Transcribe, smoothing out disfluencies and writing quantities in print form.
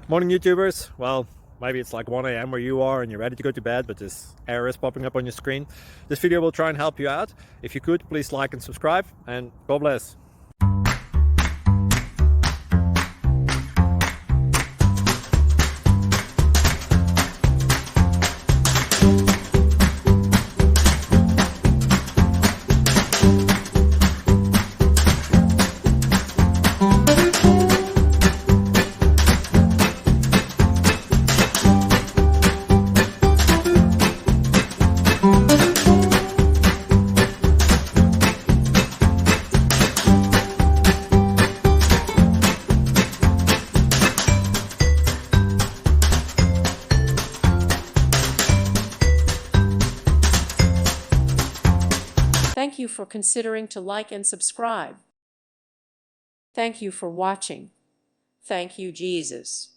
Morning YouTubers. Well, maybe it's like 1 a.m. where you are and you're ready to go to bed, but this error is popping up on your screen. This video will try and help you out. If you could, please like and subscribe, and God bless. Thank you for considering to like and subscribe. Thank you for watching. Thank you, Jesus.